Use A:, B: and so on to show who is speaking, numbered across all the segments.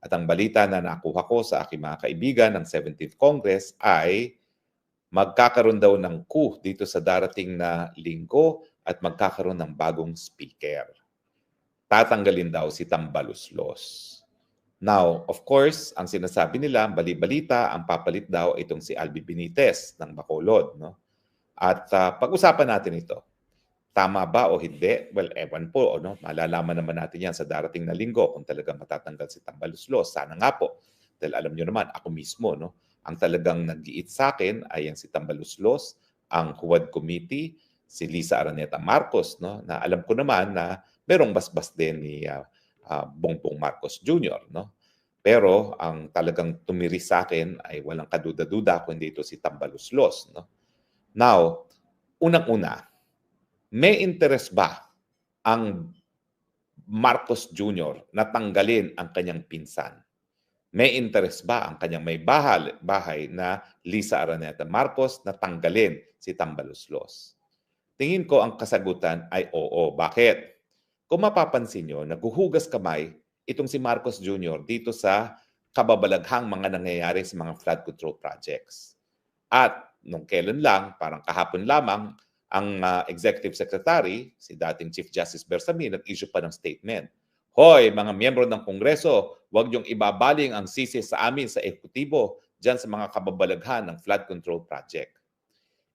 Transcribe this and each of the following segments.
A: At ang balita na nakuha ko sa aking mga kaibigan ng 17th Congress ay magkakaroon daw ng coup dito sa darating na linggo at magkakaroon ng bagong speaker. Tatanggalin daw si Tambaluslos. Now, of course, ang sinasabi nila, bali-balita, ang papalit daw itong si Albi Benitez ng Bacolod. No? At pag-usapan natin ito. Tama ba o hindi? Well, ewan po. No? Malalaman naman natin yan sa darating na linggo kung talagang matatanggal si Tambaluslos. Sana nga po. Dahil alam nyo naman, ako mismo, no? Ang talagang nag-iit sa akin ay ang si Tambaluslos, ang Huwad Committee, si Lisa Araneta Marcos, no? Na alam ko naman na merong basbas din ni Bongbong Marcos Jr., no? Pero ang talagang tumiris sa akin ay walang kaduda-duda kundi ito si Tambaluslos, no? Now, unang-una, may interes ba ang Marcos Jr. na tanggalin ang kanyang pinsan? May interes ba ang kanyang may bahay na Lisa Araneta Marcos na tanggalin si Tambaluslos? Tingin ko ang kasagutan ay oo. Bakit? Kung mapapansin nyo, naghuhugas kamay itong si Marcos Jr. dito sa kababalaghang mga nangyayari sa mga flood control projects. At nung kailan lang, parang kahapon lamang, ang Executive Secretary, si dating Chief Justice Bersamin, nag-issue pa ng statement. Hoy, mga miyembro ng Kongreso, huwag niyong ibabaling ang sisi sa amin sa ekutibo dyan sa mga kababalaghan ng flood control project.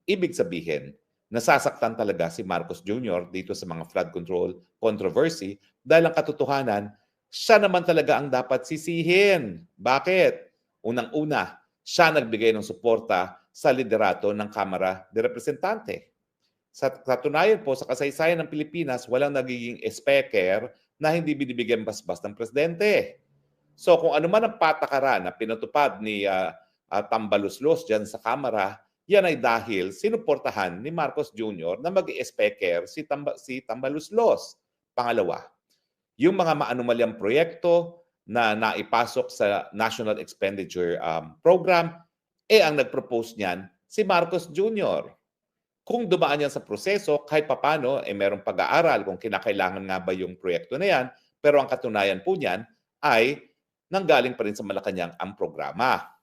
A: Ibig sabihin, nasasaktan talaga si Marcos Jr. dito sa mga flood control controversy dahil ang katotohanan, siya naman talaga ang dapat sisihin. Bakit? Unang-una, siya nagbigay ng suporta sa liderato ng Kamara de Representante. Sa katunayan po, sa kasaysayan ng Pilipinas, walang nagiging speaker na hindi binibigyan basbas ng presidente. So kung ano man ang patakaran na pinatupad ni Tambaluslos dyan sa Kamara, yan ay dahil sinuportahan ni Marcos Jr. na mag-i-speaker si Tambaluslos. Pangalawa, yung mga maanumalyang proyekto na naipasok sa National Expenditure Program, ang nag-propose niyan si Marcos Jr. Kung dumaan yan sa proseso, kahit papano, merong pag-aaral kung kinakailangan nga ba yung proyekto na yan, pero ang katunayan po niyan ay nanggaling pa rin sa Malacanang ang programa.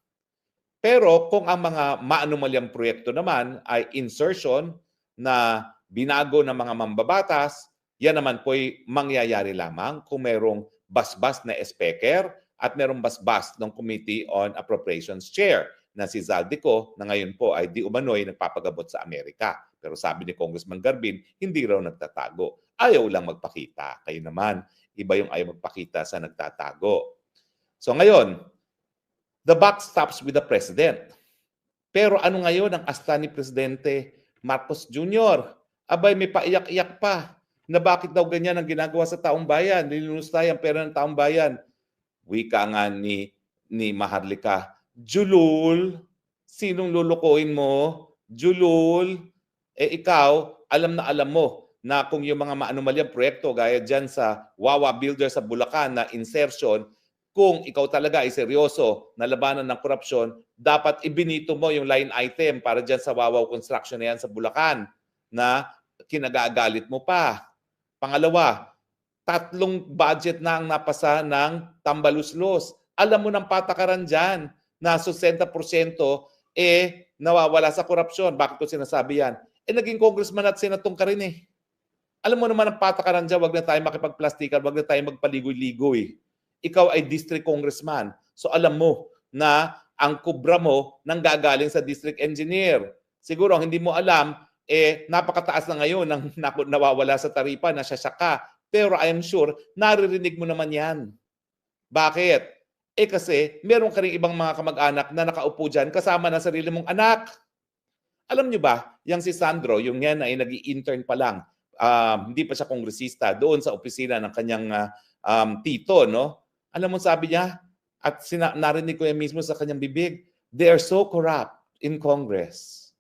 A: Pero kung ang mga maanumalyang proyekto naman ay insertion na binago ng mga mambabatas, yan naman po'y mangyayari lamang kung merong basbas na speaker at merong basbas ng Committee on Appropriations Chair na si Zaldico na ngayon po ay di umano'y nagpapagabot sa Amerika. Pero sabi ni Congressman Garbin, hindi raw nagtatago. Ayaw lang magpakita. Kayo naman, iba yung ayaw magpakita sa nagtatago. So ngayon, the buck stops with the President. Pero ano ngayon ang asta ni Presidente Marcos Jr.? Abay, may paiyak-iyak pa na bakit daw ganyan ang ginagawa sa taong bayan, nilunustay ang pera ng taong bayan. Wika nga ni Maharlika, Julul, sinong lulukuin mo? Julul, ikaw, alam na alam mo na kung yung mga maanumalyang proyekto gaya dyan sa Wawa Builder sa Bulacan na insertion, kung ikaw talaga ay seryoso na labanan ng korupsyon, dapat ibinito mo yung line item para dyan sa Wawaw Construction na yan sa Bulacan na kinagagalit mo pa. Pangalawa, 3 budget na ang napasa ng Tambaluslos. Alam mo ng patakaran dyan na 60% nawawala sa korupsyon. Bakit ko sinasabi yan? Naging congressman at senatong ka rin eh. Alam mo naman ang patakaran dyan, wag na tayo makipagplastikan, wag na tayo magpaligoy-ligoy. Ikaw ay district congressman. So alam mo na ang kubra mo nanggagaling sa district engineer. Siguro ang hindi mo alam, napakataas na ngayon ng nawawala sa taripa, nasasya ka. Pero I am sure, naririnig mo naman yan. Bakit? Kasi meron ka rin ibang mga kamag-anak na nakaupo dyan kasama na sarili mong anak. Alam nyo ba, yung si Sandro, yung yan ay nag-i-intern pa lang, hindi pa siya kongresista, doon sa opisina ng kanyang tito, no? Alam mo sabi niya, at narinig ko yan mismo sa kanyang bibig, they are so corrupt in Congress.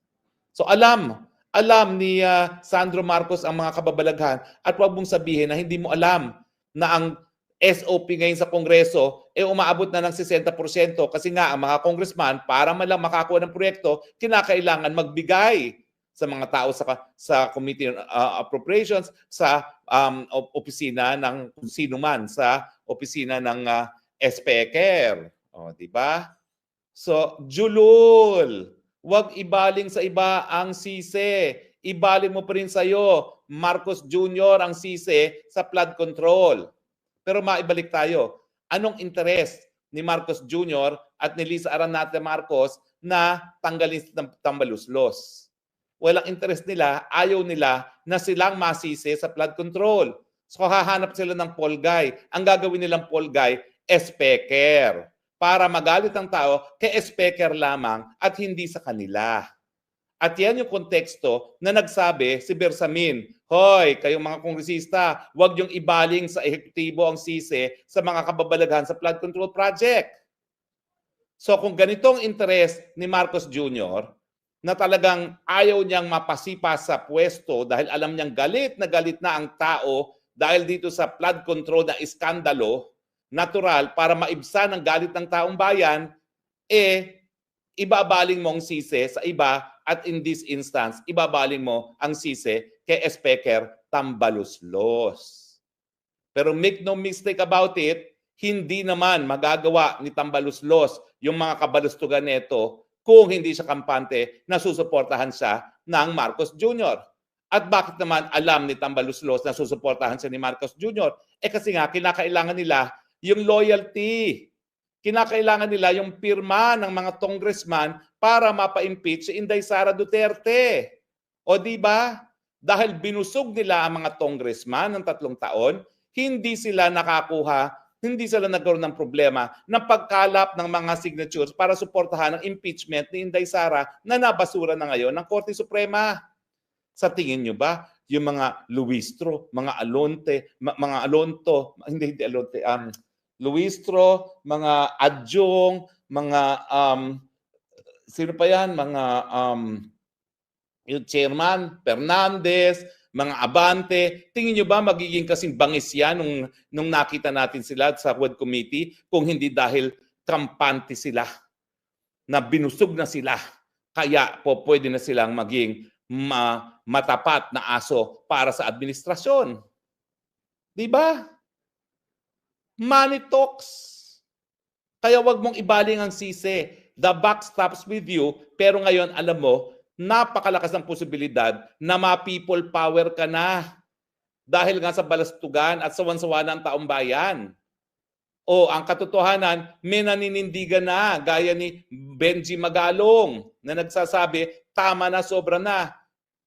A: So alam ni Sandro Marcos ang mga kababalaghan at huwag mong sabihin na hindi mo alam na ang SOP ngayon sa Kongreso umaabot na ng 60% kasi nga ang mga congressman para man lang makakuha ng proyekto, kinakailangan magbigay sa mga tao sa Committee on Appropriations, sa opisina ng kung sino man, sa opisina ng speaker. O, di ba? So, julul. Huwag ibaling sa iba ang sisi. Ibaling mo pa rin sa'yo. Marcos Jr. ang sisi sa flood control. Pero maibalik tayo. Anong interes ni Marcos Jr. at ni Lisa Aranate Marcos na tanggalin si Tambaluslos? Walang interes nila, ayaw nila na silang masisi sa flood control. So hahanap sila ng Paul Guy. Ang gagawin nilang Paul Guy, speaker. Para magalit ang tao kay speaker lamang at hindi sa kanila. At yan yung konteksto na nagsabi si Bersamin, hoy, kayong mga kongresista, huwag yung ibaling sa ehekutibo ang sisi sa mga kababalaghan sa flood control project. So kung ganitong interes ni Marcos Jr., na talagang ayaw niyang mapasipa sa pwesto dahil alam niyang galit na ang tao dahil dito sa flood control na iskandalo, natural para maibsan ang galit ng taong bayan, ibabaling mo ang sisi sa iba at in this instance, ibabaling mo ang sisi kay Speaker Tambaluslos. Pero make no mistake about it, hindi naman magagawa ni Tambaluslos yung mga kabalustugan nito kung hindi siya kampante na susuportahan siya ng Marcos Jr. At bakit naman alam ni Tambaluslos na susuportahan siya ni Marcos Jr.? Kasi nga, kinakailangan nila yung loyalty. Kinakailangan nila yung pirma ng mga congressman para mapa-impeach si Inday Sara Duterte. O di ba? Dahil binusog nila ang mga congressman ng 3 taon, hindi sila nakakuha, hindi sila nagkaroon ng problema ng pagkalap ng mga signatures para suportahan ang impeachment ni Inday Sara na nabasura na ngayon ng Korte Suprema. Sa tingin nyo ba, yung mga Luistro, mga Alonte, mga Alonto, hindi Alonte, Luistro, mga Adjong, mga sino pa yan? Mga yung Chairman Fernandez, mga Abante. Tingin nyo ba magiging kasing bangis yan nung nakita natin sila sa Quad Committee kung hindi dahil kampante sila, na binusog na sila, kaya po pwede na silang maging matapat na aso para sa administrasyon. Di ba? Money talks. Kaya wag mong ibaling ang sisi. The buck stops with you, pero ngayon alam mo, napakalakas ng posibilidad na ma-people power ka na dahil nga sa balastugan at sawan-sawa ng taong bayan. O ang katotohanan, may naninindigan na gaya ni Benji Magalong na nagsasabi, tama na, sobra na.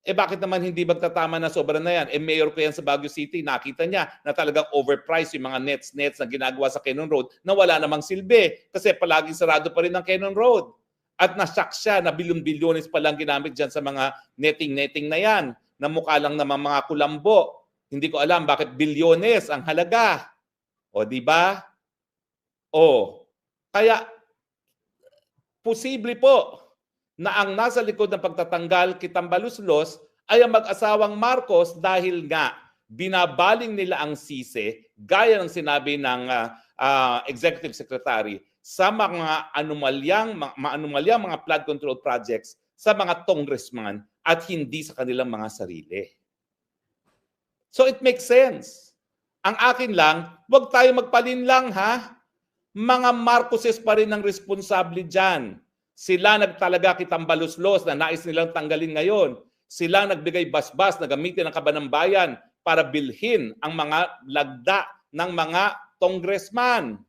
A: Bakit naman hindi magtatama na sobra na yan? Mayor ko yan sa Baguio City, nakita niya na talagang overpriced yung mga nets na ginagawa sa Cannon Road na wala namang silbi kasi palaging sarado pa rin ang Cannon Road. At nashock siya na bilyon-bilyones pa lang ginamit dyan sa mga netting na yan na mukha lang naman mga kulambo. Hindi ko alam bakit bilyones ang halaga. O di ba? O kaya posible po na ang nasa likod ng pagtatanggal kay Tambaluslos ay ang mag-asawang Marcos dahil nga binabaling nila ang sisi gaya ng sinabi ng Executive Secretary sa mga anomalyang mga flood control projects sa mga congressman at hindi sa kanilang mga sarili. So it makes sense. Ang akin lang, wag tayo magpalinlang ha. Mga Marcoses pa rin ang responsable dyan. Sila nagtalaga kay Tambaluslos na nais nilang tanggalin ngayon. Sila nagbigay basbas na gamitin ang kaban ng bayan para bilhin ang mga lagda ng mga congressman.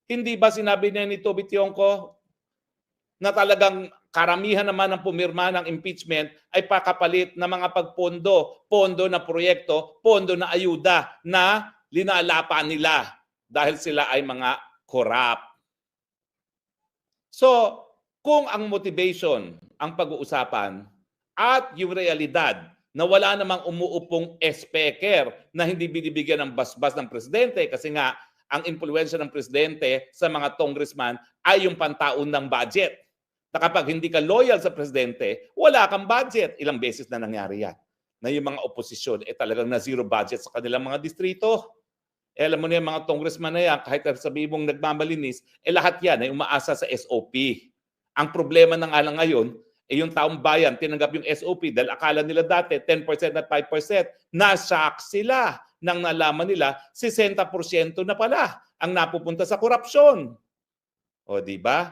A: Hindi ba sinabi niya ni Toby Tionco na talagang karamihan naman ng pumirma ng impeachment ay pakapalit na mga pagpondo, pondo na proyekto, pondo na ayuda na linalapa nila dahil sila ay mga corrupt. So, kung ang motivation ang pag-uusapan at yung realidad na wala namang umuupong speaker na hindi binibigyan ng basbas ng presidente kasi nga ang impluwensya ng presidente sa mga congressman ay yung pantaon ng budget. Na kapag hindi ka loyal sa presidente, wala kang budget. Ilang beses na nangyari yan. Na yung mga oposisyon talagang na zero budget sa kanilang mga distrito. Alam mo na yung mga congressman na yan, kahit sabihin mong nagmamalinis, lahat yan ay umaasa sa SOP. Ang problema na nga lang ngayon, yung taong bayan tinanggap yung SOP dahil akala nila dati 10% at 5%, na-shock sila nang nalaman nila 60% na pala ang napupunta sa korupsyon. O di ba?